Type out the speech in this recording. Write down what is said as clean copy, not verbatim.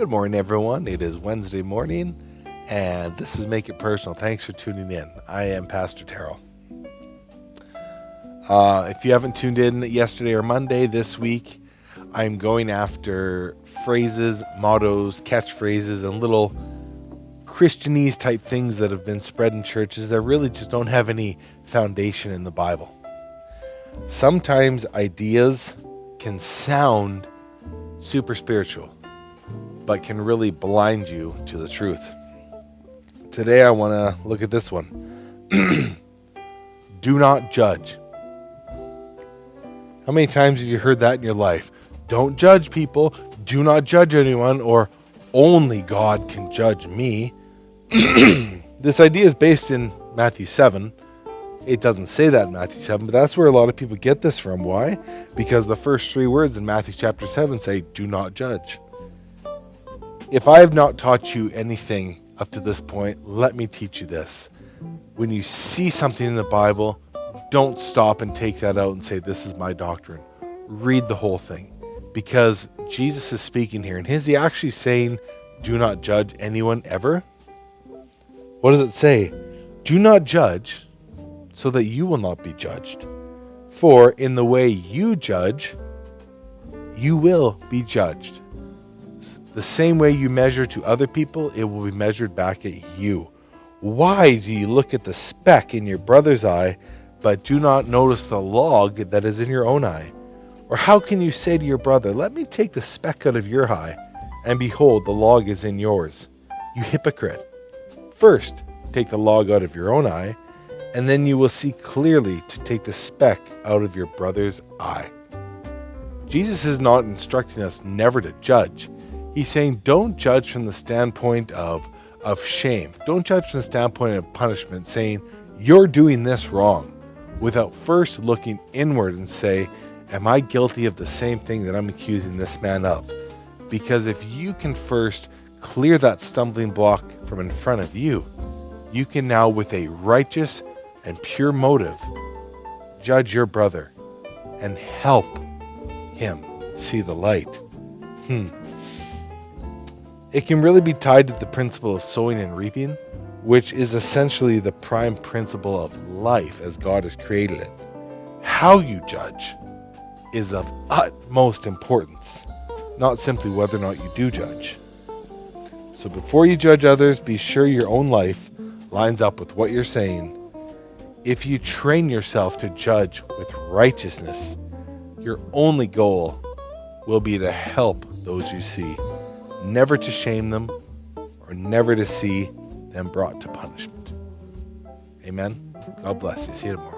Good morning, everyone. It is Wednesday morning, and this is Make It Personal. Thanks for tuning in. I am Pastor Terrell. If you haven't tuned in yesterday or Monday this week, I'm going after phrases, mottos, catchphrases, and little Christianese type things that have been spread in churches that really just don't have any foundation in the Bible. Sometimes ideas can sound super spiritual, but can really blind you to the truth. Today I want to look at this one. Do not judge. How many times have you heard that in your life? Don't judge people, do not judge anyone, or only God can judge me. This idea is based in Matthew 7. It doesn't say that in Matthew 7, but that's where a lot of people get this from. Why? Because the first three words in Matthew chapter 7 say, do not judge. If I have not taught you anything up to this point, let me teach you this. When you see something in the Bible, don't stop and take that out and say, this is my doctrine. Read the whole thing. Because Jesus is speaking here, and is he actually saying, do not judge anyone ever? What does it say? Do not judge, so that you will not be judged. For in the way you judge, you will be judged. The same way you measure to other people, it will be measured back at you. Why do you look at the speck in your brother's eye, but do not notice the log that is in your own eye? Or how can you say to your brother, let me take the speck out of your eye, and behold, the log is in yours? You hypocrite. First, take the log out of your own eye, and then you will see clearly to take the speck out of your brother's eye. Jesus is not instructing us never to judge. He's saying don't judge from the standpoint of shame. Don't judge from the standpoint of punishment, saying you're doing this wrong, without first looking inward and say, am I guilty of the same thing that I'm accusing this man of? Because if you can first clear that stumbling block from in front of you, you can now, with a righteous and pure motive, judge your brother and help him see the light. It can really be tied to the principle of sowing and reaping, which is essentially the prime principle of life as God has created it. How you judge is of utmost importance, not simply whether or not you do judge. So before you judge others, be sure your own life lines up with what you're saying. If you train yourself to judge with righteousness, your only goal will be to help those you see, never to shame them or never to see them brought to punishment. Amen. God bless you. See you tomorrow.